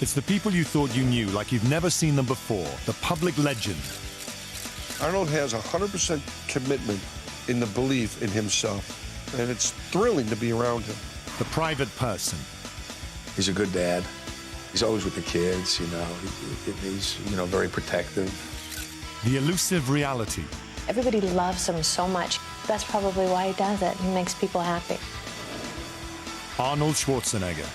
It's the people you thought you knew like you've never seen them before, the public legend. Arnold has 100% commitment in the belief in himself, and it's thrilling to be around him. The private person. He's a good dad. He's always with the kids, you know. He's, very protective. The elusive reality. Everybody loves him so much. That's probably why he does it. He makes people happy. Arnold Schwarzenegger.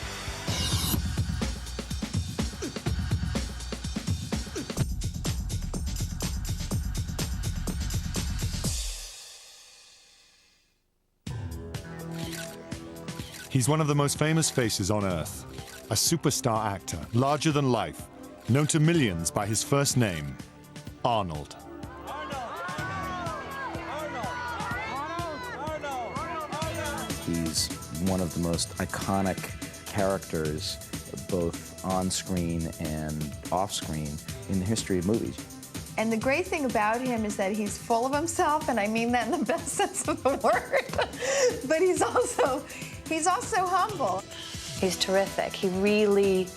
He's one of the most famous faces on Earth, a superstar actor, larger than life, known to millions by his first name, Arnold. He's one of the most iconic characters, both on screen and off screen, in the history of movies. And the great thing about him is that he's full of himself, and I mean that in the best sense of the word. But he's also humble. He's terrific. He really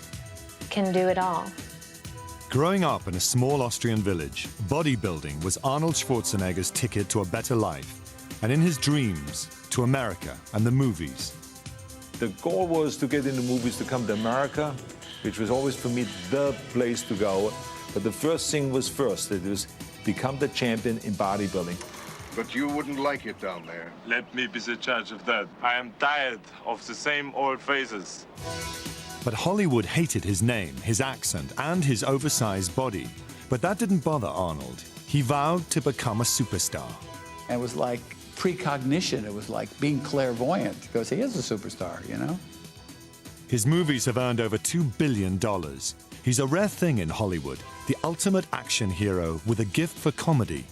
can do it all. Growing up in a small Austrian village, bodybuilding was Arnold Schwarzenegger's ticket to a better life, and in his dreams, to America and the movies. The goal was to get into movies, to come to America, which was always for me the place to go. But the first thing was first, it was become the champion in bodybuilding. But you wouldn't like it down there. Let me be the judge of that. I am tired of the same old faces. But Hollywood hated his name, his accent, and his oversized body. But that didn't bother Arnold. He vowed to become a superstar. It was like precognition. It was like being clairvoyant, because he is a superstar, you know? His movies have earned over $2 billion. He's a rare thing in Hollywood, the ultimate action hero with a gift for comedy.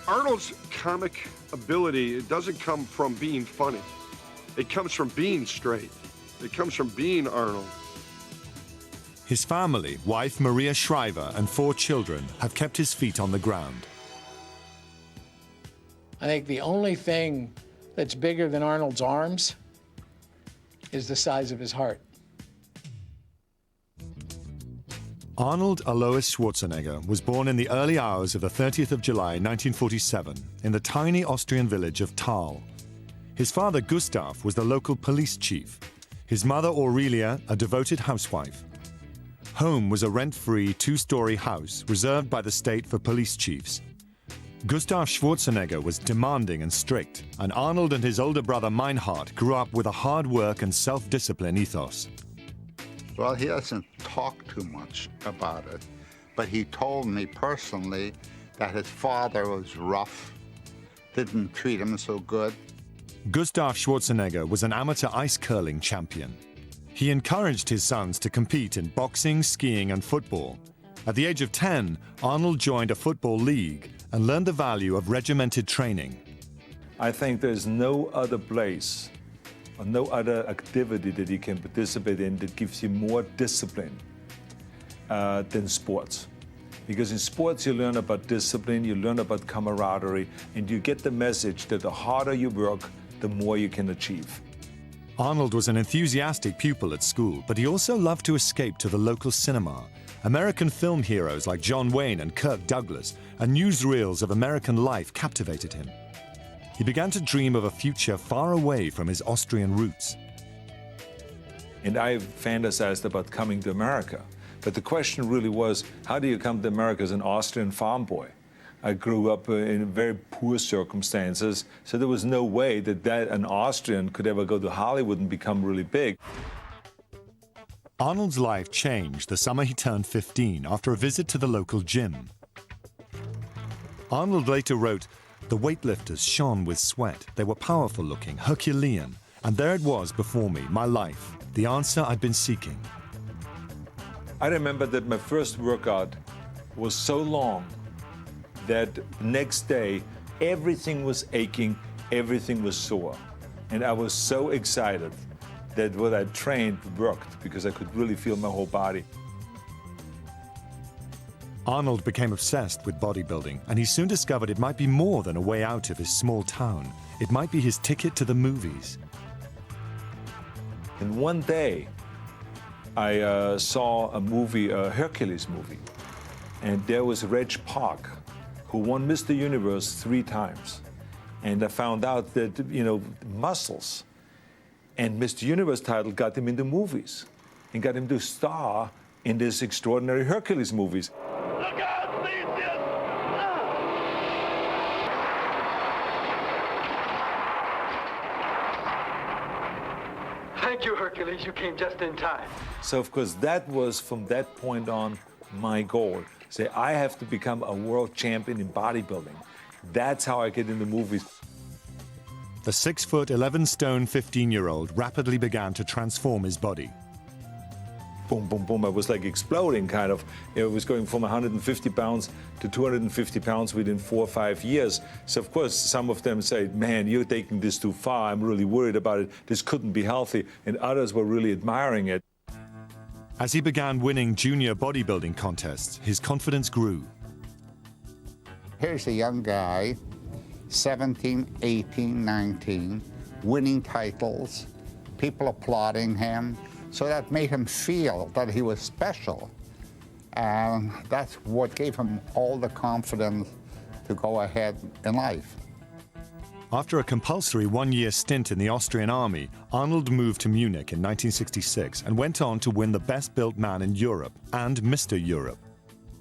Arnold's comic ability, it doesn't come from being funny. It comes from being straight. It comes from being Arnold. His family, wife Maria Shriver, and 4 children have kept his feet on the ground. I think the only thing that's bigger than Arnold's arms is the size of his heart. Arnold Alois Schwarzenegger was born in the early hours of the 30th of July, 1947, in the tiny Austrian village of Thal. His father, Gustav, was the local police chief. His mother, Aurelia, a devoted housewife. Home was a rent-free 2-story house reserved by the state for police chiefs. Gustav Schwarzenegger was demanding and strict, and Arnold and his older brother Meinhard grew up with a hard work and self-discipline ethos. Well, he doesn't talk too much about it, but he told me personally that his father was rough, didn't treat him so good. Gustav Schwarzenegger was an amateur ice curling champion. He encouraged his sons to compete in boxing, skiing, and football. At the age of 10, Arnold joined a football league and learned the value of regimented training. I think there's no other place or no other activity that you can participate in that gives you more discipline than sports. Because in sports you learn about discipline, you learn about camaraderie, and you get the message that the harder you work, the more you can achieve. Arnold was an enthusiastic pupil at school, but he also loved to escape to the local cinema. American film heroes like John Wayne and Kirk Douglas and newsreels of American life captivated him. He began to dream of a future far away from his Austrian roots. And I fantasized about coming to America. But the question really was, how do you come to America as an Austrian farm boy? I grew up in very poor circumstances, so there was no way that an Austrian could ever go to Hollywood and become really big. Arnold's life changed the summer he turned 15 after a visit to the local gym. Arnold later wrote, "The weightlifters shone with sweat. They were powerful looking, Herculean. And there it was before me, my life, the answer I'd been seeking." I remember that my first workout was so long that next day, everything was aching, everything was sore. And I was so excited that what I trained worked, because I could really feel my whole body. Arnold became obsessed with bodybuilding, and he soon discovered it might be more than a way out of his small town. It might be his ticket to the movies. And one day, I saw a movie, a Hercules movie, and there was Reg Park, who won Mr. Universe 3 times. And I found out that, muscles and Mr. Universe title got him into movies and got him to star in this extraordinary Hercules movies. Look out, Theseus! Thank you, Hercules. You came just in time. So, of course, that was, from that point on, my goal. Say, I have to become a world champion in bodybuilding. That's how I get into movies. The 6-foot, 11-stone 15-year-old rapidly began to transform his body. Boom, boom, boom. I was like exploding, kind of. It was going from 150 pounds to 250 pounds within 4 or 5 years. So, of course, some of them say, man, you're taking this too far. I'm really worried about it. This couldn't be healthy. And others were really admiring it. As he began winning junior bodybuilding contests, his confidence grew. Here's a young guy, 17, 18, 19, winning titles, people applauding him. So that made him feel that he was special. And that's what gave him all the confidence to go ahead in life. After a compulsory 1-year stint in the Austrian army, Arnold moved to Munich in 1966 and went on to win the Best-Built Man in Europe and Mr. Europe.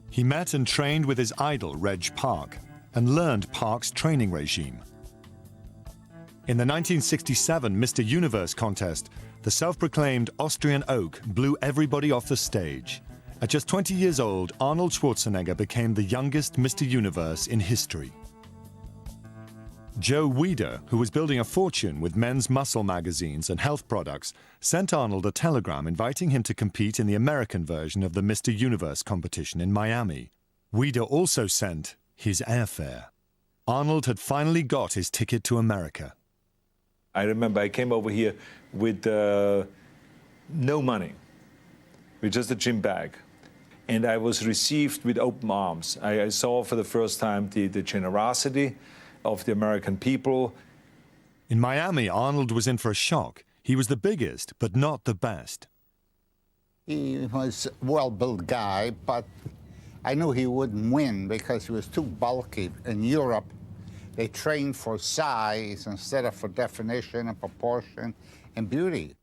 He met and trained with his idol, Reg Park, and learned Park's training regime. In the 1967 Mr. Universe contest, the self-proclaimed Austrian oak blew everybody off the stage. At just 20 years old, Arnold Schwarzenegger became the youngest Mr. Universe in history. Joe Weider, who was building a fortune with men's muscle magazines and health products, sent Arnold a telegram inviting him to compete in the American version of the Mr. Universe competition in Miami. Weider also sent his airfare. Arnold had finally got his ticket to America. I remember I came over here with no money, with just a gym bag. And I was received with open arms. I saw for the first time the generosity of the American people. In Miami, Arnold was in for a shock. He was the biggest, but not the best. He was a well-built guy, but I knew he wouldn't win because he was too bulky. In Europe, they trained for size instead of for definition and proportion and beauty.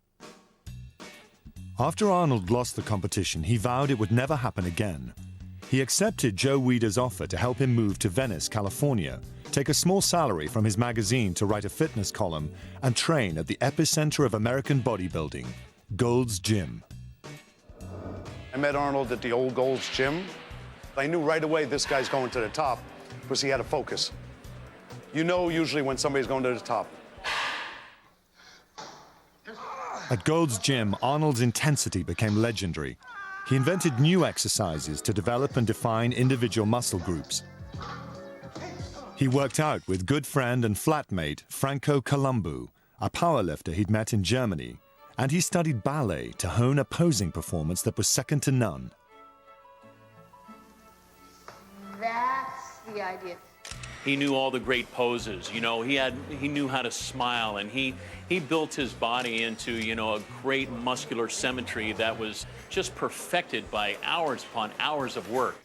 After Arnold lost the competition, he vowed it would never happen again. He accepted Joe Weider's offer to help him move to Venice, California, take a small salary from his magazine to write a fitness column, and train at the epicenter of American bodybuilding, Gold's Gym. I met Arnold at the old Gold's Gym. I knew right away this guy's going to the top because he had a focus. You know usually when somebody's going to the top. At Gold's Gym, Arnold's intensity became legendary. He invented new exercises to develop and define individual muscle groups. He worked out with good friend and flatmate Franco Columbu, a powerlifter he'd met in Germany, and he studied ballet to hone a posing performance that was second to none. That's the idea. He knew all the great poses, he knew how to smile, and he built his body into, a great muscular symmetry that was just perfected by hours upon hours of work.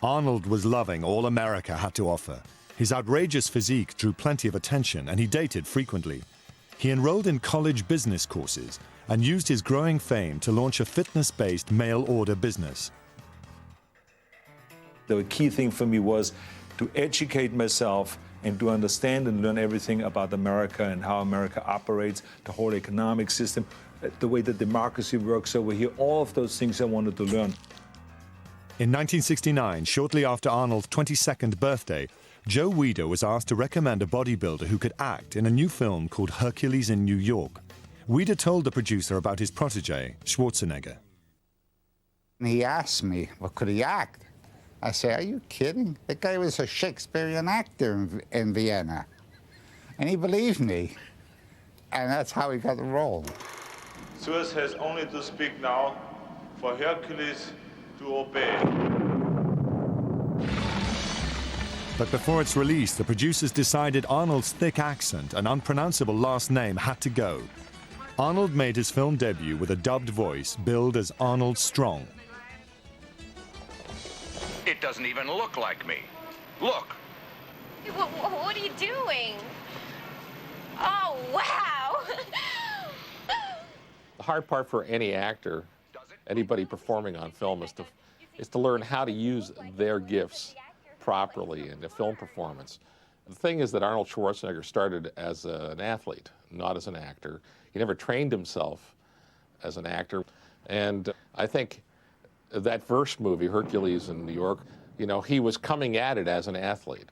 Arnold was loving all America had to offer. His outrageous physique drew plenty of attention, and he dated frequently. He enrolled in college business courses and used his growing fame to launch a fitness-based mail-order business. The key thing for me was to educate myself and to understand and learn everything about America and how America operates, the whole economic system, the way that democracy works over here, all of those things I wanted to learn. In 1969, shortly after Arnold's 22nd birthday, Joe Weider was asked to recommend a bodybuilder who could act in a new film called Hercules in New York. Weider told the producer about his protege, Schwarzenegger. He asked me, well, could he act? I said, are you kidding? The guy was a Shakespearean actor in Vienna. And he believed me. And that's how he got the role. Zeus has only to speak now for Hercules to obey. But before its release, the producers decided Arnold's thick accent and unpronounceable last name had to go. Arnold made his film debut with a dubbed voice billed as Arnold Strong. It doesn't even look like me. Look. What are you doing? Oh, wow. The hard part for any actor, anybody performing on film, is to learn how to use their gifts properly in a film performance. The thing is that Arnold Schwarzenegger started as an athlete, not as an actor. He never trained himself as an actor. And I think that first movie, Hercules in New York, you know, he was coming at it as an athlete.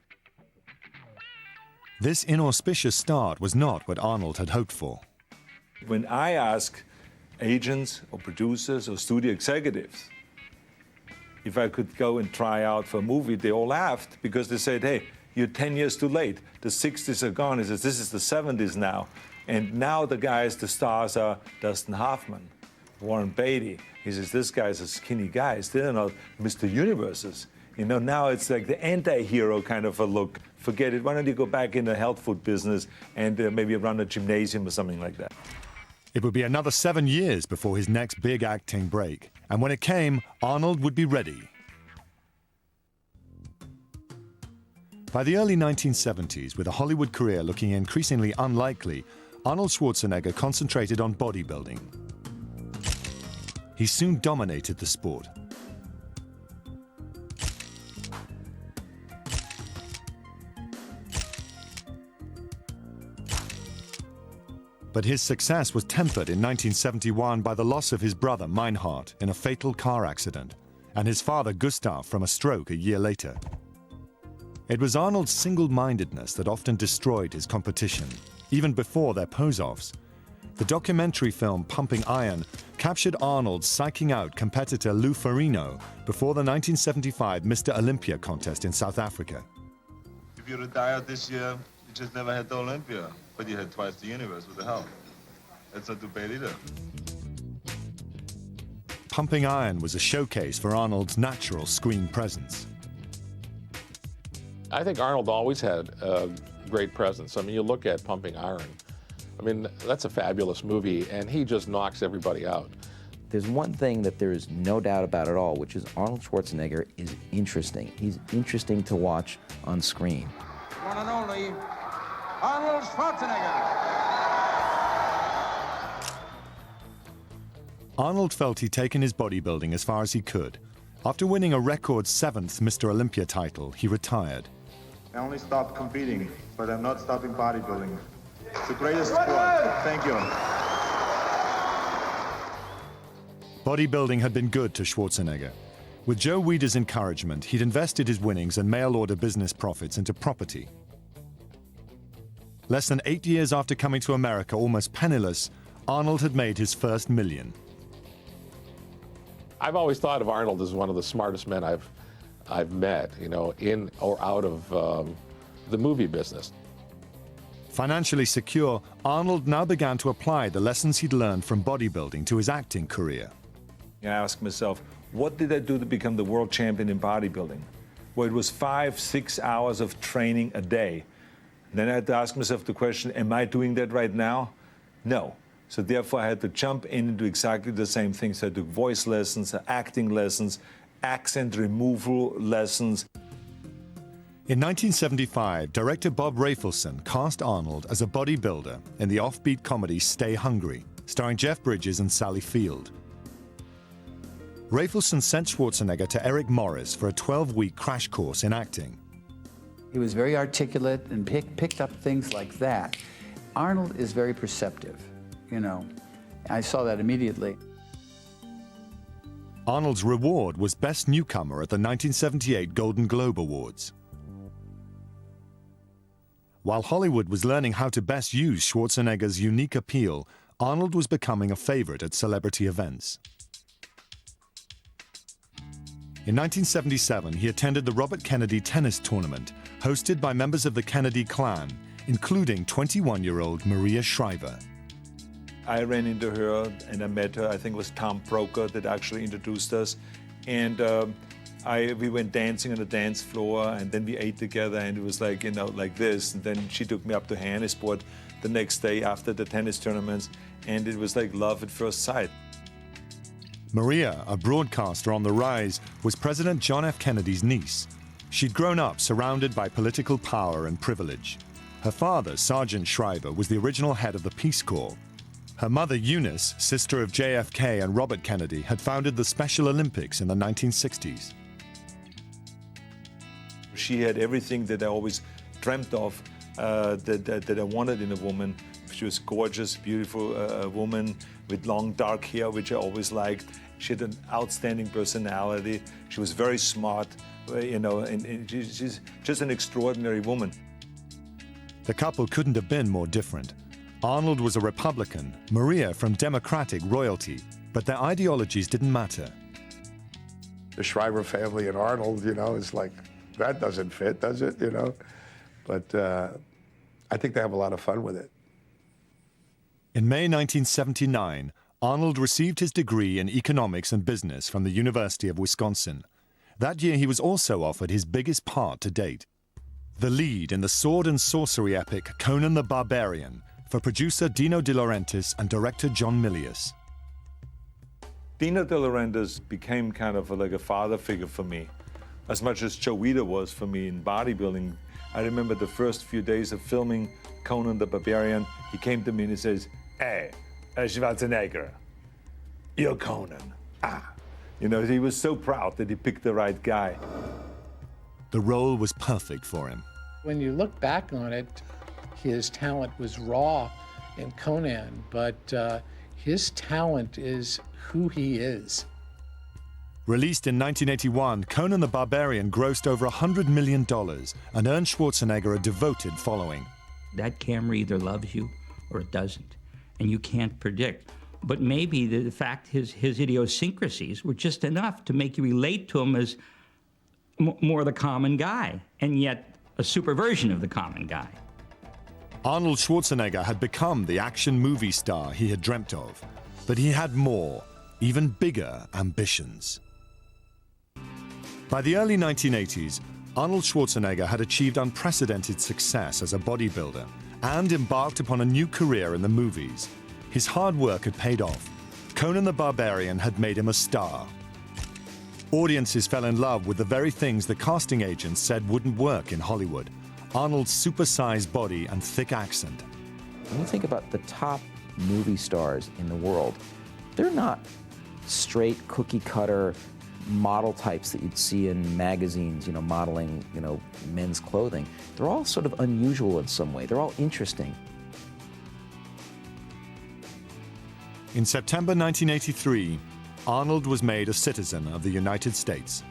This inauspicious start was not what Arnold had hoped for. When I ask agents or producers or studio executives if I could go and try out for a movie, they all laughed because they said, hey, you're 10 years too late. The 60s are gone. He says, this is the 70s now. And now the stars are Dustin Hoffman, Warren Beatty. He says, this guy's a skinny guy. Still not Mr. Universes. You know, now it's like the anti-hero kind of a look. Forget it. Why don't you go back in the health food business and maybe run a gymnasium or something like that? It would be another 7 years before his next big acting break. And when it came, Arnold would be ready. By the early 1970s, with a Hollywood career looking increasingly unlikely, Arnold Schwarzenegger concentrated on bodybuilding. He soon dominated the sport. But his success was tempered in 1971 by the loss of his brother Meinhard in a fatal car accident, and his father Gustav from a stroke a year later. It was Arnold's single-mindedness that often destroyed his competition, even before their pose-offs. The documentary film Pumping Iron captured Arnold psyching out competitor Lou Ferrigno before the 1975 Mr. Olympia contest in South Africa. If you retired this year, you just never had the Olympia, but you had twice the universe. What the hell? That's not too bad either. Pumping Iron was a showcase for Arnold's natural screen presence. I think Arnold always had a great presence. I mean, you look at Pumping Iron. I mean, that's a fabulous movie, and he just knocks everybody out. There's one thing that there is no doubt about at all, which is Arnold Schwarzenegger is interesting. He's interesting to watch on screen. One and only Arnold Schwarzenegger. Arnold felt he'd taken his bodybuilding as far as he could. After winning a record 7th Mr. Olympia title, he retired. I only stopped competing, but I'm not stopping bodybuilding. It's the greatest sport. Thank you. Bodybuilding had been good to Schwarzenegger. With Joe Weider's encouragement, he'd invested his winnings and mail-order business profits into property. Less than 8 years after coming to America almost penniless, Arnold had made his first million. I've always thought of Arnold as one of the smartest men I've met, you know, in or out of the movie business. Financially secure, Arnold now began to apply the lessons he'd learned from bodybuilding to his acting career. I asked myself, what did I do to become the world champion in bodybuilding? Well, it was 5-6 hours of training a day. Then I had to ask myself the question, am I doing that right now? No. So therefore, I had to jump in and do exactly the same things. So I took voice lessons, acting lessons, accent removal lessons. In 1975, director Bob Rafelson cast Arnold as a bodybuilder in the offbeat comedy Stay Hungry, starring Jeff Bridges and Sally Field. Rafelson sent Schwarzenegger to Eric Morris for a 12-week crash course in acting. He was very articulate and picked up things like that. Arnold is very perceptive, you know. I saw that immediately. Arnold's reward was Best Newcomer at the 1978 Golden Globe Awards. While Hollywood was learning how to best use Schwarzenegger's unique appeal, Arnold was becoming a favorite at celebrity events. In 1977, he attended the Robert Kennedy tennis tournament, hosted by members of the Kennedy clan, including 21-year-old Maria Shriver. I ran into her and I met her. I think it was Tom Brokaw that actually introduced us. And We went dancing on the dance floor, and then we ate together, and it was like, you know, like this. And then she took me up to Hannesport the next day after the tennis tournaments, and it was like love at first sight. Maria, a broadcaster on the rise, was President John F. Kennedy's niece. She'd grown up surrounded by political power and privilege. Her father, Sergeant Schreiber, was the original head of the Peace Corps. Her mother, Eunice, sister of JFK and Robert Kennedy, had founded the Special Olympics in the 1960s. She had everything that I always dreamt of, that I wanted in a woman. She was gorgeous, beautiful woman with long dark hair, which I always liked. She had an outstanding personality. She was very smart, you know, and she's just an extraordinary woman. The couple couldn't have been more different. Arnold was a Republican, Maria from Democratic royalty, but their ideologies didn't matter. The Schreiber family and Arnold, you know, is like, that doesn't fit, does it, you know? But I think they have a lot of fun with it. In May 1979, Arnold received his degree in economics and business from the University of Wisconsin. That year, he was also offered his biggest part to date, the lead in the sword and sorcery epic Conan the Barbarian, for producer Dino De Laurentiis and director John Milius. Dino De Laurentiis became kind of like a father figure for me, as much as Joe Weider was for me in bodybuilding. I remember the first few days of filming Conan the Barbarian, he came to me and he says, "Hey, Schwarzenegger, you're Conan." You know, he was so proud that he picked the right guy. The role was perfect for him. When you look back on it, his talent was raw in Conan, but his talent is who he is. Released in 1981, Conan the Barbarian grossed over $100 million and earned Schwarzenegger a devoted following. That camera either loves you or it doesn't, and you can't predict. But maybe the fact his idiosyncrasies were just enough to make you relate to him as more the common guy, and yet a super version of the common guy. Arnold Schwarzenegger had become the action movie star he had dreamt of, but he had more, even bigger ambitions. By the early 1980s, Arnold Schwarzenegger had achieved unprecedented success as a bodybuilder and embarked upon a new career in the movies. His hard work had paid off. Conan the Barbarian had made him a star. Audiences fell in love with the very things the casting agents said wouldn't work in Hollywood: Arnold's supersized body and thick accent. When you think about the top movie stars in the world, they're not straight cookie-cutter model types that you'd see in magazines, you know, modeling, you know, men's clothing. They're all sort of unusual in some way. They're all interesting. In September 1983, Arnold was made a citizen of the United States.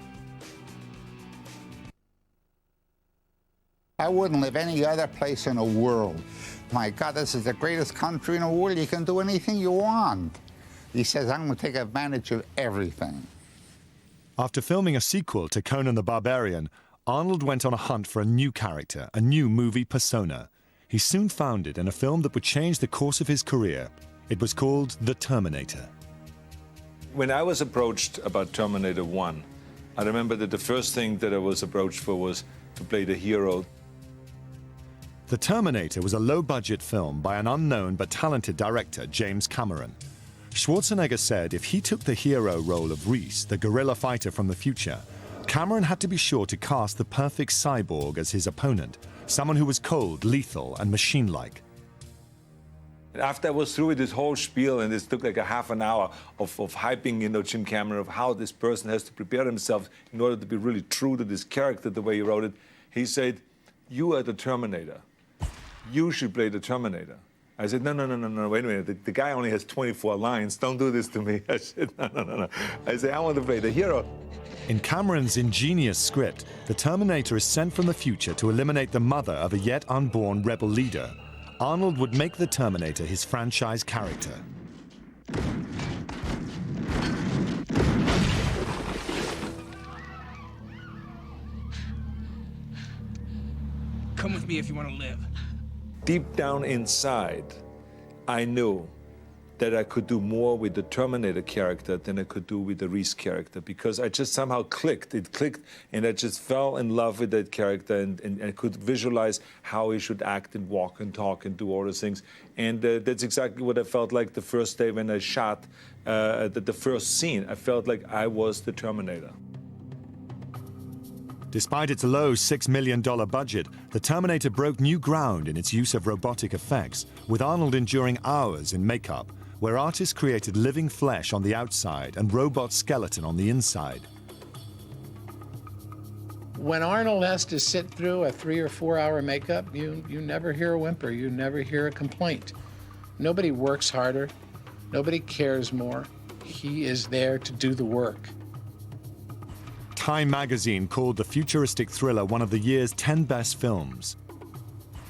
I wouldn't live any other place in the world. My God, this is the greatest country in the world. You can do anything you want. He says, I'm going to take advantage of everything. After filming a sequel to Conan the Barbarian, Arnold went on a hunt for a new character, a new movie persona. He soon found it in a film that would change the course of his career. It was called The Terminator. When I was approached about Terminator 1, I remember that the first thing that I was approached for was to play the hero. The Terminator was a low-budget film by an unknown but talented director, James Cameron. Schwarzenegger said if he took the hero role of Reese, the guerrilla fighter from the future, Cameron had to be sure to cast the perfect cyborg as his opponent, someone who was cold, lethal, and machine-like. After I was through with this whole spiel, and this took like a half an hour of hyping, you know, Jim Cameron, of how this person has to prepare himself in order to be really true to this character, the way he wrote it, he said, "You are the Terminator. You should play the Terminator." I said, no, wait a minute. The guy only has 24 lines. Don't do this to me. I said, no. I said, I want to play the hero. In Cameron's ingenious script, the Terminator is sent from the future to eliminate the mother of a yet unborn rebel leader. Arnold would make the Terminator his franchise character. Come with me if you want to live. Deep down inside, I knew that I could do more with the Terminator character than I could do with the Reese character, because I just somehow clicked. It clicked, and I just fell in love with that character, and I could visualize how he should act and walk and talk and do all those things. And that's exactly what I felt like the first day when I shot the first scene. I felt like I was the Terminator. Despite its low $6 million budget, the Terminator broke new ground in its use of robotic effects, with Arnold enduring hours in makeup, where artists created living flesh on the outside and robot skeleton on the inside. When Arnold has to sit through a 3 or 4 hour makeup, you never hear a whimper, you never hear a complaint. Nobody works harder, nobody cares more. He is there to do the work. Time magazine called the futuristic thriller one of the year's 10 best films.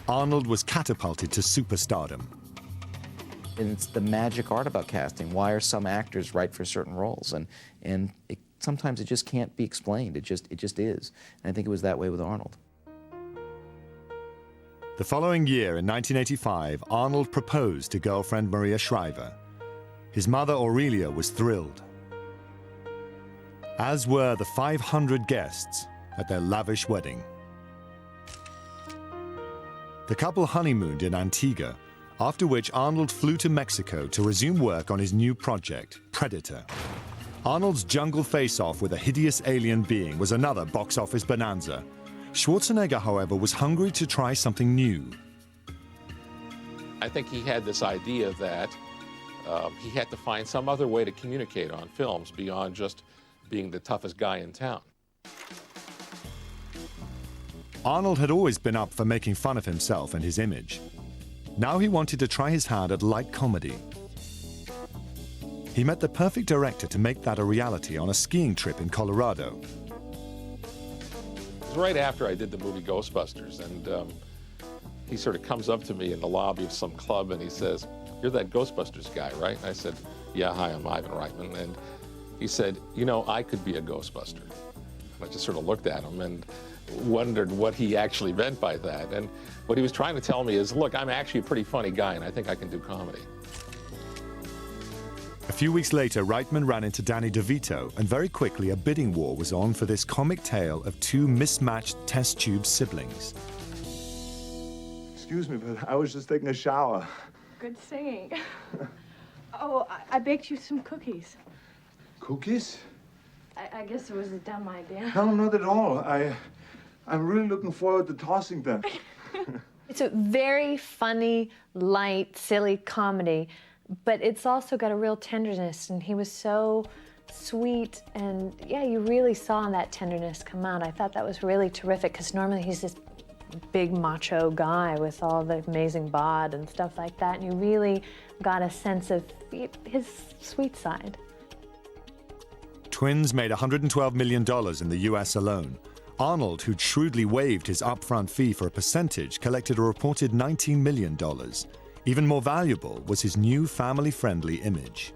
Arnold was catapulted to superstardom. And it's the magic art about casting. Why are some actors right for certain roles? And sometimes it just can't be explained. It just is. And I think it was that way with Arnold. The following year, in 1985, Arnold proposed to girlfriend Maria Shriver. His mother, Aurelia, was thrilled, as were the 500 guests at their lavish wedding. The couple honeymooned in Antigua, after which Arnold flew to Mexico to resume work on his new project, Predator. Arnold's jungle face-off with a hideous alien being was another box office bonanza. Schwarzenegger, however, was hungry to try something new. I think he had this idea that he had to find some other way to communicate on films beyond just being the toughest guy in town. Arnold had always been up for making fun of himself and his image. Now he wanted to try his hand at light comedy. He met the perfect director to make that a reality on a skiing trip in Colorado. It was right after I did the movie Ghostbusters, and he sort of comes up to me in the lobby of some club and he says, "You're that Ghostbusters guy, right?" And I said, "Yeah, hi, I'm Ivan Reitman." And he said, "You know, I could be a Ghostbuster." And I just sort of looked at him and wondered what he actually meant by that. And what he was trying to tell me is, look, I'm actually a pretty funny guy and I think I can do comedy. A few weeks later, Reitman ran into Danny DeVito, and very quickly a bidding war was on for this comic tale of two mismatched test tube siblings. Excuse me, but I was just taking a shower. Good singing. Oh, I baked you some cookies. Cookies? I guess it was a dumb idea. No, not at all. I'm really looking forward to tossing them. It's a very funny, light, silly comedy, but it's also got a real tenderness, and he was so sweet, and yeah, you really saw that tenderness come out. I thought that was really terrific, because normally he's this big macho guy with all the amazing bod and stuff like that, and you really got a sense of his sweet side. Twins made $112 million in the US alone. Arnold, who'd shrewdly waived his upfront fee for a percentage, collected a reported $19 million. Even more valuable was his new family-friendly image.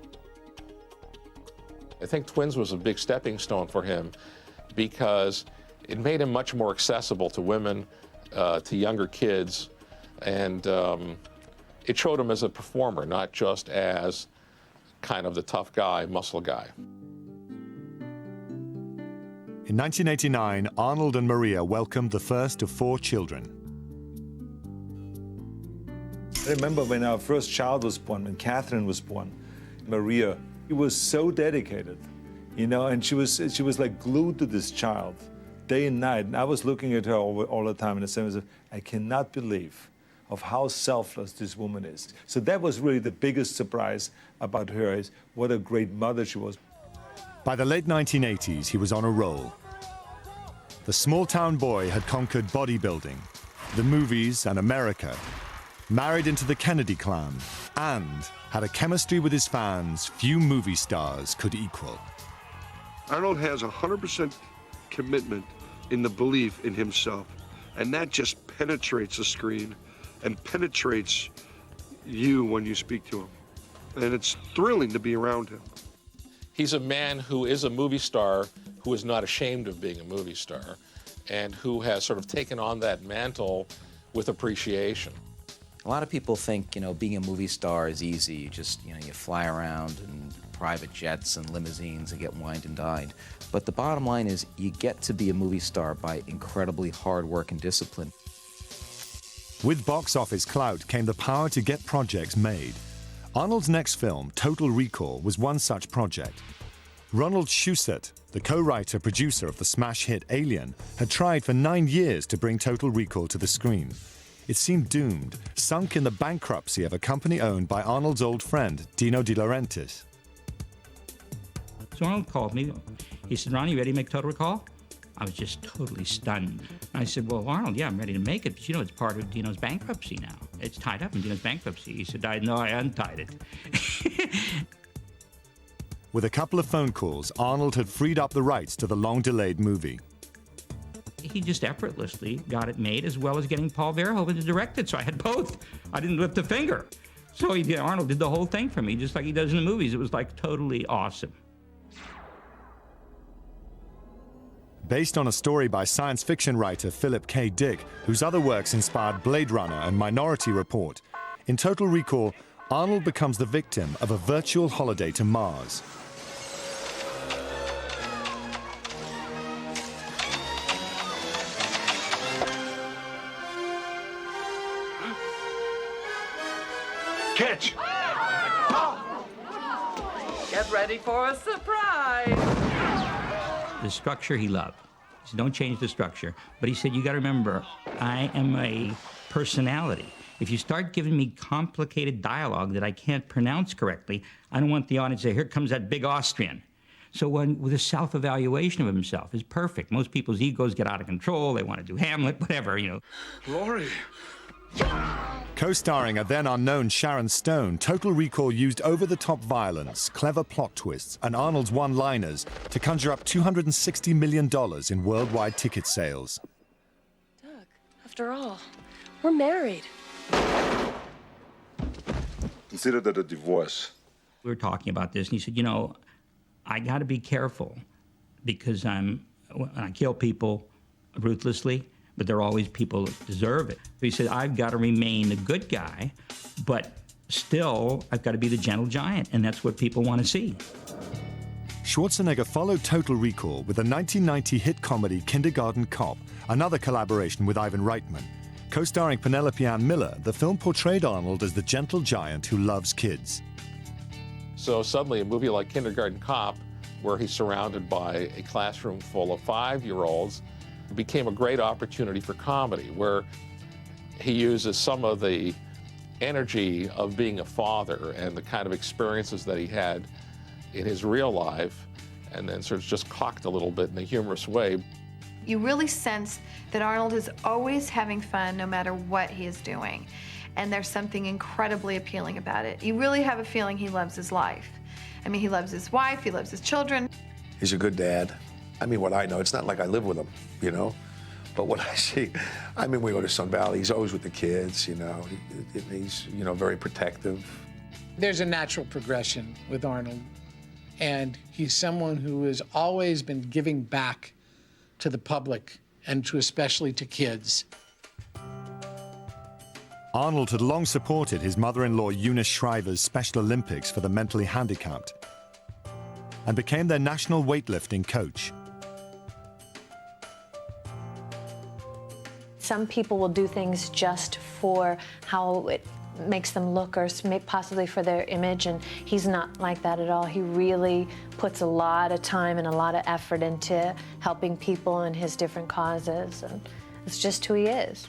I think Twins was a big stepping stone for him because it made him much more accessible to women, to younger kids, and it showed him as a performer, not just as kind of the tough guy, muscle guy. In 1989, Arnold and Maria welcomed the first of 4 children. I remember when our first child was born, when Catherine was born, Maria, she was so dedicated, you know, and she was like glued to this child day and night. And I was looking at her all the time and I said, I cannot believe of how selfless this woman is. So that was really the biggest surprise about her, is what a great mother she was. By the late 1980s, he was on a roll. The small-town boy had conquered bodybuilding, the movies, and America, married into the Kennedy clan, and had a chemistry with his fans few movie stars could equal. Arnold has 100% commitment in the belief in himself, and that just penetrates the screen and penetrates you when you speak to him. And it's thrilling to be around him. He's a man who is a movie star, who is not ashamed of being a movie star, and who has sort of taken on that mantle with appreciation. A lot of people think, being a movie star is easy. You just, you fly around in private jets and limousines and get wined and dined. But the bottom line is you get to be a movie star by incredibly hard work and discipline. With box office clout came the power to get projects made. Arnold's next film, Total Recall, was one such project. Ronald Shusett, the co-writer-producer of the smash hit Alien, had tried for 9 years to bring Total Recall to the screen. It seemed doomed, sunk in the bankruptcy of a company owned by Arnold's old friend, Dino De Laurentiis. So Arnold called me. He said, "Ronnie, you ready to make Total Recall?" I was just totally stunned. I said, "Well, Arnold, yeah, I'm ready to make it, but it's part of Dino's bankruptcy now. It's tied up in Dino's bankruptcy." He said, "I know, I untied it." With a couple of phone calls, Arnold had freed up the rights to the long-delayed movie. He just effortlessly got it made, as well as getting Paul Verhoeven to direct it, so I had both. I didn't lift a finger. So Arnold did the whole thing for me, just like he does in the movies. It was totally awesome. Based on a story by science fiction writer Philip K. Dick, whose other works inspired Blade Runner and Minority Report, in Total Recall, Arnold becomes the victim of a virtual holiday to Mars. Catch! Get ready for a surprise! The structure he loved. He said, "Don't change the structure." But he said, "You got to remember, I am a personality. If you start giving me complicated dialogue that I can't pronounce correctly, I don't want the audience to say, 'Here comes that big Austrian.'" So with a self-evaluation of himself is perfect. Most people's egos get out of control. They want to do Hamlet, whatever, Glory. Co-starring a then unknown Sharon Stone, Total Recall used over-the-top violence, clever plot twists, and Arnold's one-liners to conjure up $260 million in worldwide ticket sales. Doug, after all, we're married. Consider that a divorce. We were talking about this, and he said, I got to be careful because when I kill people ruthlessly, but there are always people that deserve it. He said, I've got to remain a good guy, but still, I've got to be the gentle giant, and that's what people want to see. Schwarzenegger followed Total Recall with the 1990 hit comedy Kindergarten Cop, another collaboration with Ivan Reitman. Co-starring Penelope Ann Miller, the film portrayed Arnold as the gentle giant who loves kids. So suddenly a movie like Kindergarten Cop, where he's surrounded by a classroom full of 5-year-olds, became a great opportunity for comedy, where he uses some of the energy of being a father and the kind of experiences that he had in his real life, and then sort of just cocked a little bit in a humorous way. You really sense that Arnold is always having fun no matter what he is doing. And there's something incredibly appealing about it. You really have a feeling he loves his life. I mean, he loves his wife, he loves his children. He's a good dad. I mean, what I know, it's not like I live with him, But what I see, we go to Sun Valley, he's always with the kids, He's, very protective. There's a natural progression with Arnold. And he's someone who has always been giving back to the public and especially to kids. Arnold had long supported his mother-in-law Eunice Shriver's Special Olympics for the mentally handicapped and became their national weightlifting coach. Some people will do things just for how it makes them look or possibly for their image, and he's not like that at all. He really puts a lot of time and a lot of effort into helping people and his different causes, and it's just who he is.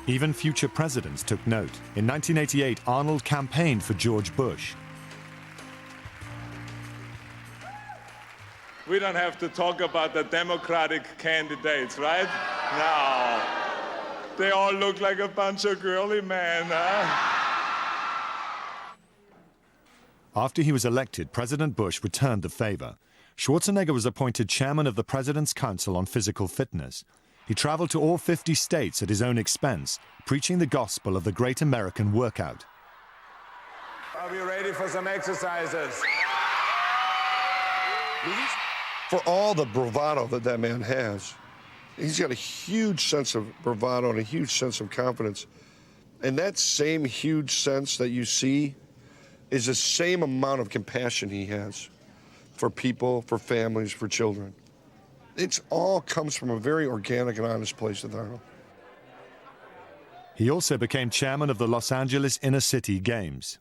Even future presidents took note. In 1988, Arnold campaigned for George Bush. We don't have to talk about the Democratic candidates, right? No. They all look like a bunch of girly men, huh? After he was elected, President Bush returned the favor. Schwarzenegger was appointed chairman of the President's Council on Physical Fitness. He traveled to all 50 states at his own expense, preaching the gospel of the great American workout. Are we ready for some exercises? For all the bravado that man has, he's got a huge sense of bravado and a huge sense of confidence. And that same huge sense that you see is the same amount of compassion he has for people, for families, for children. It all comes from a very organic and honest place with Arnold. He also became chairman of the Los Angeles Inner City Games.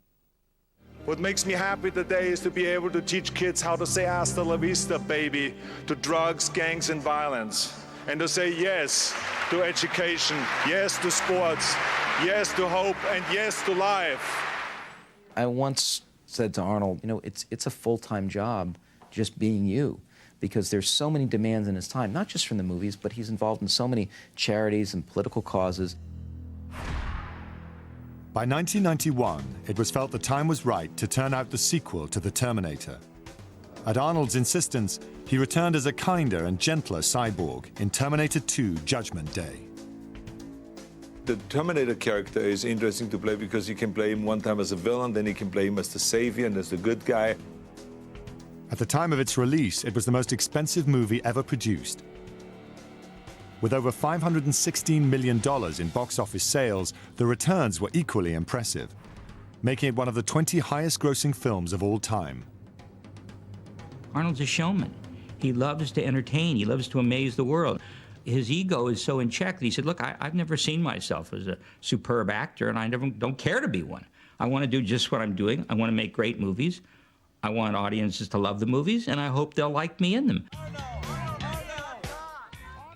What makes me happy today is to be able to teach kids how to say hasta la vista, baby, to drugs, gangs, and violence. And to say yes to education, yes to sports, yes to hope, and yes to life. I once said to Arnold, you know, it's a full-time job just being you, because there's so many demands in his time, not just from the movies, but he's involved in so many charities and political causes. By 1991, it was felt the time was right to turn out the sequel to The Terminator. At Arnold's insistence, he returned as a kinder and gentler cyborg in Terminator 2: Judgment Day. The Terminator character is interesting to play because you can play him one time as a villain, then you can play him as the savior and as the good guy. At the time of its release, it was the most expensive movie ever produced. With over $516 million in box office sales, the returns were equally impressive, making it one of the 20 highest-grossing films of all time. Arnold's a showman. He loves to entertain. He loves to amaze the world. His ego is so in check that he said, look, I've never seen myself as a superb actor, and I don't care to be one. I want to do just what I'm doing. I want to make great movies. I want audiences to love the movies, and I hope they'll like me in them.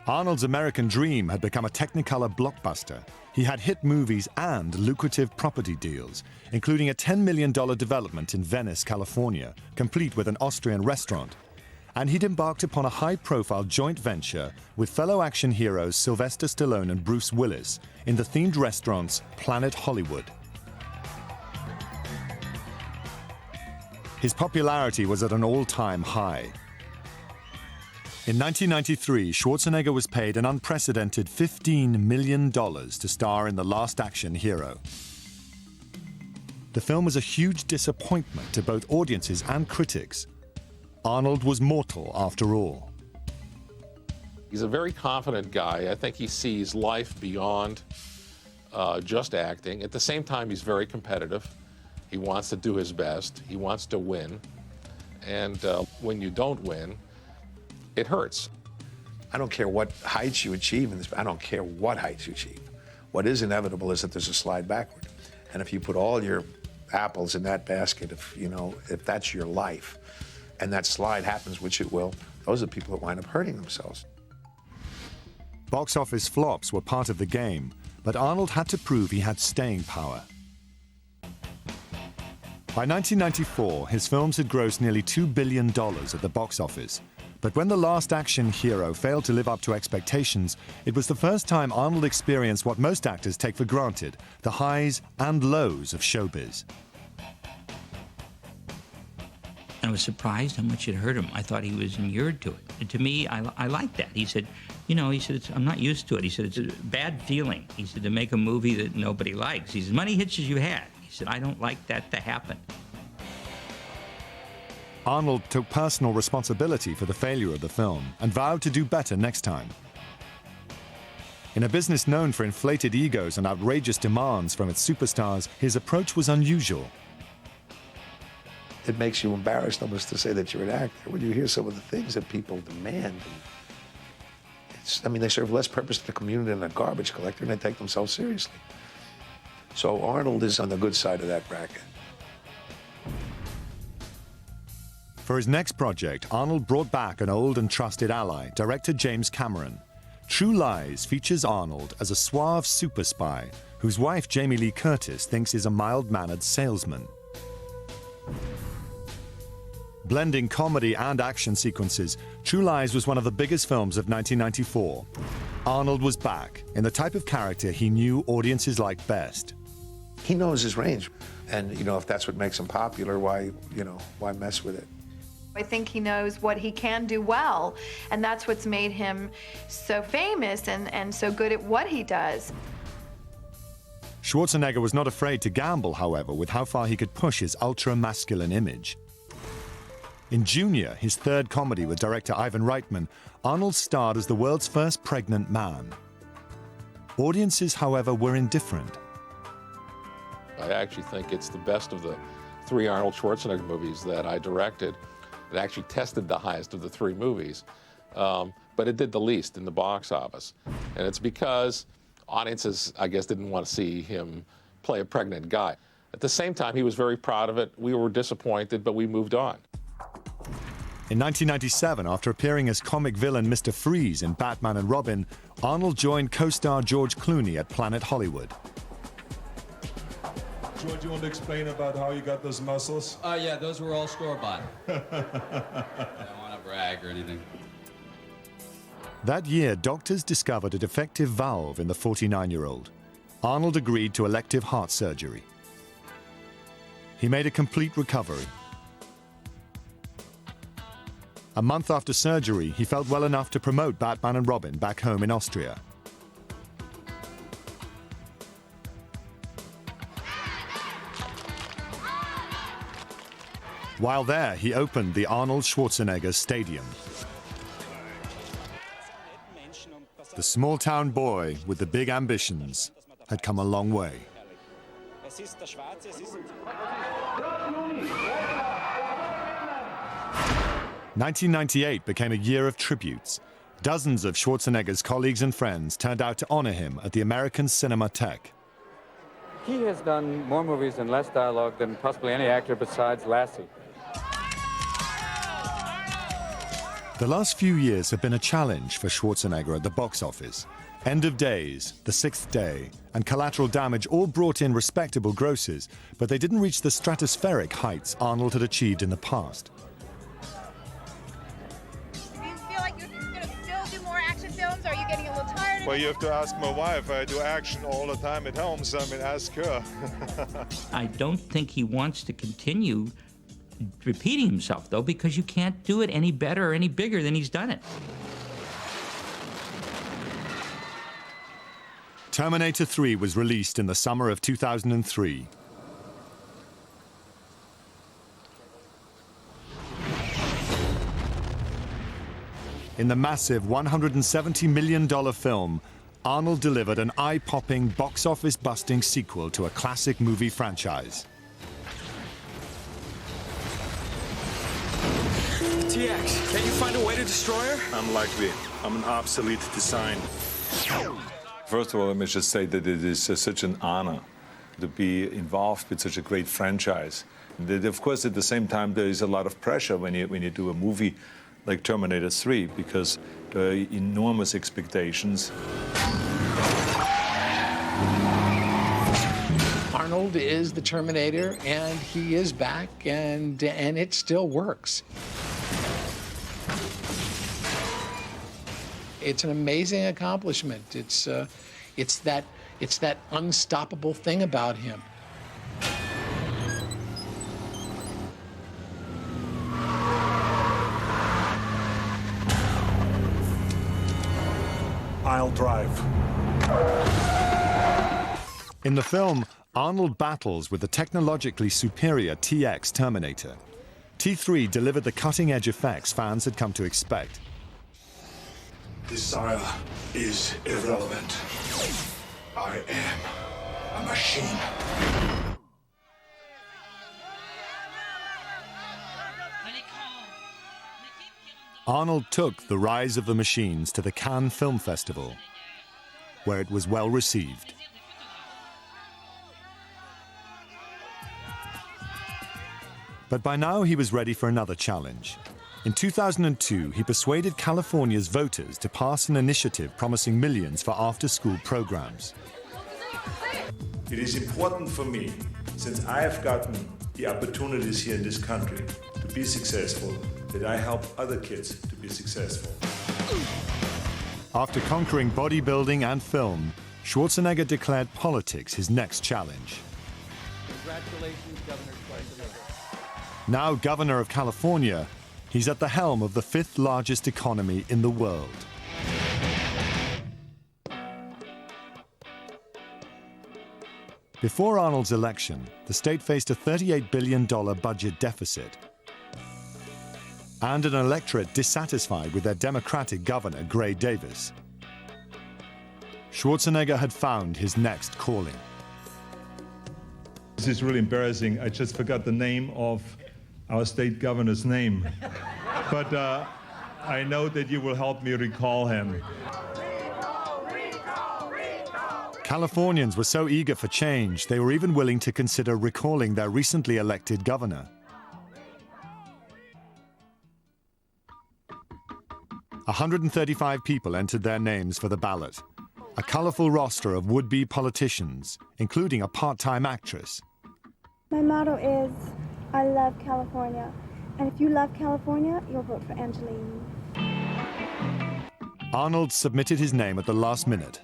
Arnold's American dream had become a Technicolor blockbuster. He had hit movies and lucrative property deals, including a $10 million development in Venice, California, complete with an Austrian restaurant. And he'd embarked upon a high-profile joint venture with fellow action heroes Sylvester Stallone and Bruce Willis in the themed restaurants Planet Hollywood. His popularity was at an all-time high. In 1993, Schwarzenegger was paid an unprecedented $15 million to star in The Last Action Hero. The film was a huge disappointment to both audiences and critics. Arnold was mortal after all. He's a very confident guy. I think he sees life beyond just acting. At the same time, he's very competitive. He wants to do his best. He wants to win. And when you don't win, it hurts. I don't care what heights you achieve in this. I don't care what heights you achieve. What is inevitable is that there's a slide backward. And if you put all your apples in that basket, if that's your life, and that slide happens, which it will, those are the people that wind up hurting themselves. Box office flops were part of the game, but Arnold had to prove he had staying power. By 1994, his films had grossed nearly $2 billion at the box office. But when The Last Action Hero failed to live up to expectations, it was the first time Arnold experienced what most actors take for granted, the highs and lows of showbiz. I was surprised how much it hurt him. I thought he was inured to it. And to me, I like that. He said, I'm not used to it. He said, it's a bad feeling. He said, to make a movie that nobody likes. He said, money hits as you had. He said, I don't like that to happen. Arnold took personal responsibility for the failure of the film and vowed to do better next time. In a business known for inflated egos and outrageous demands from its superstars, his approach was unusual. It makes you embarrassed almost to say that you're an actor when you hear some of the things that people demand. They serve less purpose to the community than a garbage collector, and they take themselves seriously. So Arnold is on the good side of that bracket. For his next project, Arnold brought back an old and trusted ally, director James Cameron. True Lies features Arnold as a suave super spy whose wife Jamie Lee Curtis thinks is a mild-mannered salesman. Blending comedy and action sequences, True Lies was one of the biggest films of 1994. Arnold was back in the type of character he knew audiences liked best. He knows his range, and if that's what makes him popular, why mess with it? I think he knows what he can do well, and that's what's made him so famous and so good at what he does. Schwarzenegger was not afraid to gamble, however, with how far he could push his ultra-masculine image. In Junior, his third comedy with director Ivan Reitman, Arnold starred as the world's first pregnant man. Audiences, however, were indifferent. I actually think it's the best of the 3 Arnold Schwarzenegger movies that I directed. It actually tested the highest of the 3 movies, but it did the least in the box office. And it's because audiences, I guess, didn't want to see him play a pregnant guy. At the same time, he was very proud of it. We were disappointed, but we moved on. In 1997, after appearing as comic villain Mr. Freeze in Batman and Robin, Arnold joined co-star George Clooney at Planet Hollywood. George, you want to explain about how you got those muscles? Yeah, those were all store-bought. I don't want to brag or anything. That year, doctors discovered a defective valve in the 49-year-old. Arnold agreed to elective heart surgery. He made a complete recovery. A month after surgery, he felt well enough to promote Batman and Robin back home in Austria. While there, he opened the Arnold Schwarzenegger Stadium. The small-town boy with the big ambitions had come a long way. 1998 became a year of tributes. Dozens of Schwarzenegger's colleagues and friends turned out to honor him at the American Cinematheque. He has done more movies and less dialogue than possibly any actor besides Lassie. The last few years have been a challenge for Schwarzenegger at the box office. End of Days, The Sixth Day, and Collateral Damage all brought in respectable grosses, but they didn't reach the stratospheric heights Arnold had achieved in the past. Are you getting a little tired? Well, you have to ask my wife. I do action all the time at home, so I mean, ask her. I don't think he wants to continue repeating himself, though, because you can't do it any better or any bigger than he's done it. Terminator 3 was released in the summer of 2003. In the massive $170 million film, Arnold delivered an eye-popping, box-office-busting sequel to a classic movie franchise. TX, can you find a way to destroy her? Unlikely. I'm an obsolete design. First of all, let me just say that it is such an honor to be involved with such a great franchise. And that, of course, at the same time, there is a lot of pressure when you do a movie like Terminator 3, because there are enormous expectations. Arnold is the Terminator, and he is back, and it still works. It's an amazing accomplishment. It's that unstoppable thing about him. I'll drive. In the film, Arnold battles with the technologically superior TX Terminator. T3 delivered the cutting-edge effects fans had come to expect. Desire is irrelevant. I am a machine. Arnold took The Rise of the Machines to the Cannes Film Festival, where it was well received. But by now he was ready for another challenge. In 2002, he persuaded California's voters to pass an initiative promising millions for after-school programs. It is important for me, since I have gotten the opportunities here in this country to be successful, that I help other kids to be successful. After conquering bodybuilding and film, Schwarzenegger declared politics his next challenge. Congratulations, Governor Schwarzenegger. Now governor of California, he's at the helm of the 5th largest economy in the world. Before Arnold's election, the state faced a $38 billion budget deficit and an electorate dissatisfied with their Democratic governor, Gray Davis. Schwarzenegger had found his next calling. This is really embarrassing. I just forgot the name of our state governor's name. But I know that you will help me recall him. Californians were so eager for change, they were even willing to consider recalling their recently elected governor. 135 people entered their names for the ballot. A colorful roster of would-be politicians, including a part-time actress. My motto is, I love California. And if you love California, you'll vote for Angeline. Arnold submitted his name at the last minute.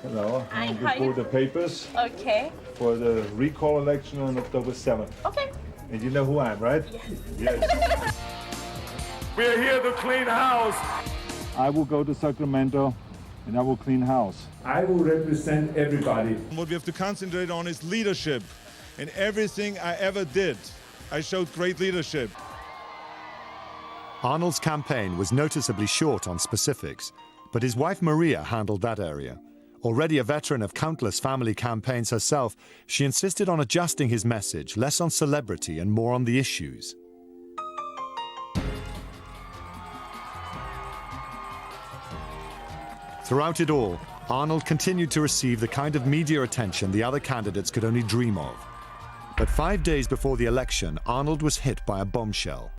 Hello, I'm before the papers. Okay. For the recall election on October 7th. Okay. And you know who I am, right? Yes. Yes. We're here to clean house. I will go to Sacramento and I will clean house. I will represent everybody. What we have to concentrate on is leadership. In everything I ever did, I showed great leadership. Arnold's campaign was noticeably short on specifics, but his wife Maria handled that area. Already a veteran of countless family campaigns herself, she insisted on adjusting his message, less on celebrity and more on the issues. Throughout it all, Arnold continued to receive the kind of media attention the other candidates could only dream of. But 5 days before the election, Arnold was hit by a bombshell.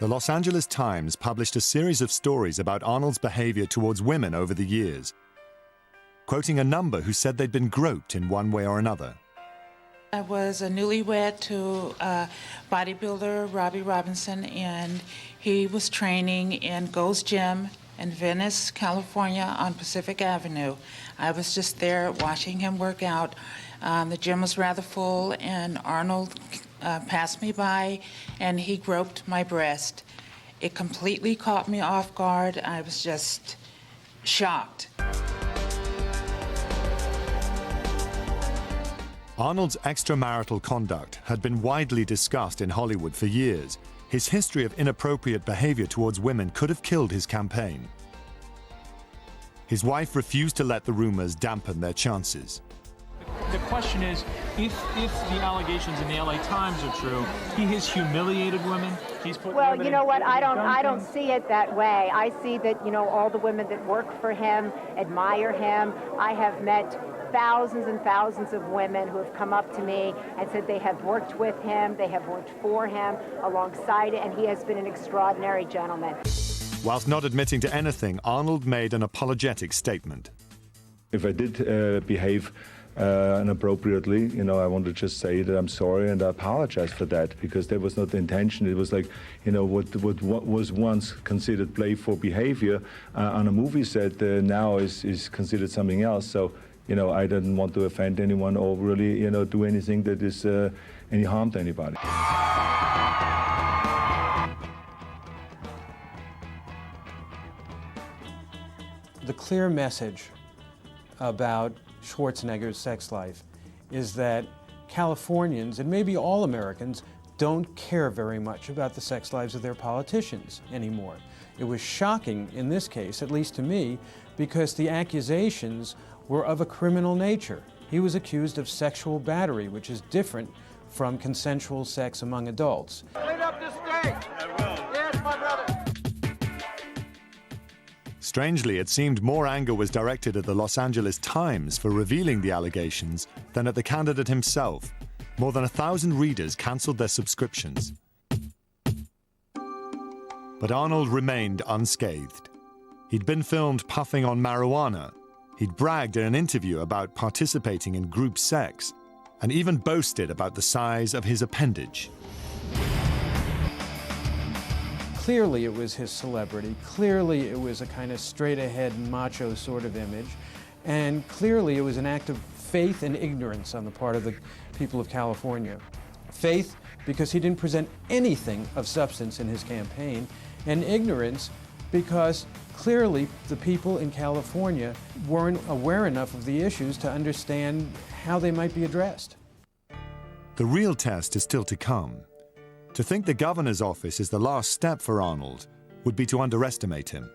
The Los Angeles Times published a series of stories about Arnold's behavior towards women over the years, quoting a number who said they'd been groped in one way or another. I was a newlywed to bodybuilder Robbie Robinson, and he was training in Gold's Gym in Venice, California on Pacific Avenue. I was just there watching him work out. The gym was rather full, and Arnold passed me by, and he groped my breast. It completely caught me off guard. I was just shocked. Arnold's extramarital conduct had been widely discussed in Hollywood for years. His history of inappropriate behavior towards women could have killed his campaign. His wife refused to let the rumors dampen their chances. The question is, if the allegations in the LA Times are true, he has humiliated women. He's put well, you know what? I don't see it that way. I see that, you know, all the women that work for him admire him. I have met thousands and thousands of women who have come up to me and said they have worked with him, they have worked for him, alongside it, and he has been an extraordinary gentleman. Whilst not admitting to anything, Arnold made an apologetic statement. If I did behave inappropriately, you know, I want to just say that I'm sorry and I apologize for that, because that was not the intention. It was like, you know, what was once considered playful behavior on a movie set now is considered something else. So, you know, I didn't want to offend anyone or really, you know, do anything that is any harm to anybody. The clear message about Schwarzenegger's sex life is that Californians, and maybe all Americans, don't care very much about the sex lives of their politicians anymore. It was shocking in this case, at least to me, because the accusations were of a criminal nature. He was accused of sexual battery, which is different from consensual sex among adults. Clean up the state! I will. Yes, my brother. Strangely, it seemed more anger was directed at the Los Angeles Times for revealing the allegations than at the candidate himself. More than 1,000 readers cancelled their subscriptions. But Arnold remained unscathed. He'd been filmed puffing on marijuana. He'd bragged in an interview about participating in group sex, and even boasted about the size of his appendage. Clearly it was his celebrity, clearly it was a kind of straight-ahead macho sort of image, and clearly it was an act of faith and ignorance on the part of the people of California. Faith, because he didn't present anything of substance in his campaign, and ignorance because clearly the people in California weren't aware enough of the issues to understand how they might be addressed. The real test is still to come. To think the governor's office is the last step for Arnold would be to underestimate him.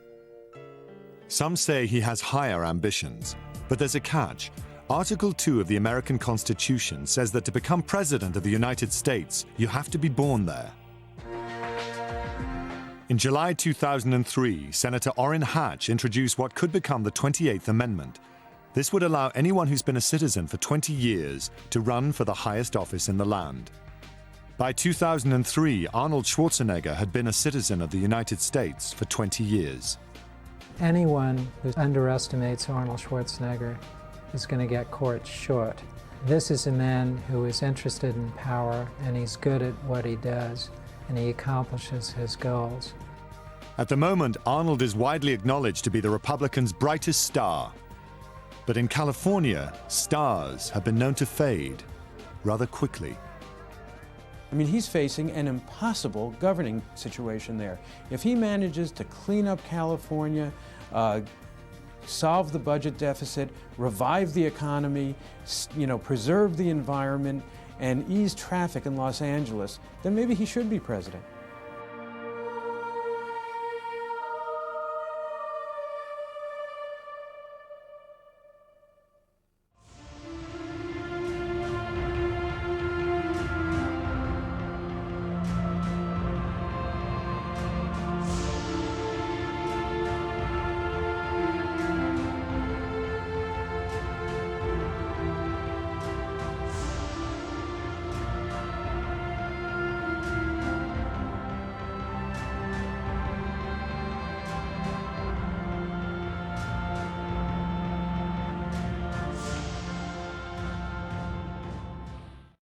Some say he has higher ambitions, but there's a catch. Article 2 of the American Constitution says that to become president of the United States, you have to be born there. In July 2003, Senator Orrin Hatch introduced what could become the 28th Amendment. This would allow anyone who's been a citizen for 20 years to run for the highest office in the land. By 2003, Arnold Schwarzenegger had been a citizen of the United States for 20 years. Anyone who underestimates Arnold Schwarzenegger is going to get caught short. This is a man who is interested in power, and he's good at what he does, and he accomplishes his goals. At the moment, Arnold is widely acknowledged to be the Republicans' brightest star. But in California, stars have been known to fade rather quickly. I mean, he's facing an impossible governing situation there. If he manages to clean up California, solve the budget deficit, revive the economy, preserve the environment, and ease traffic in Los Angeles, then maybe he should be president.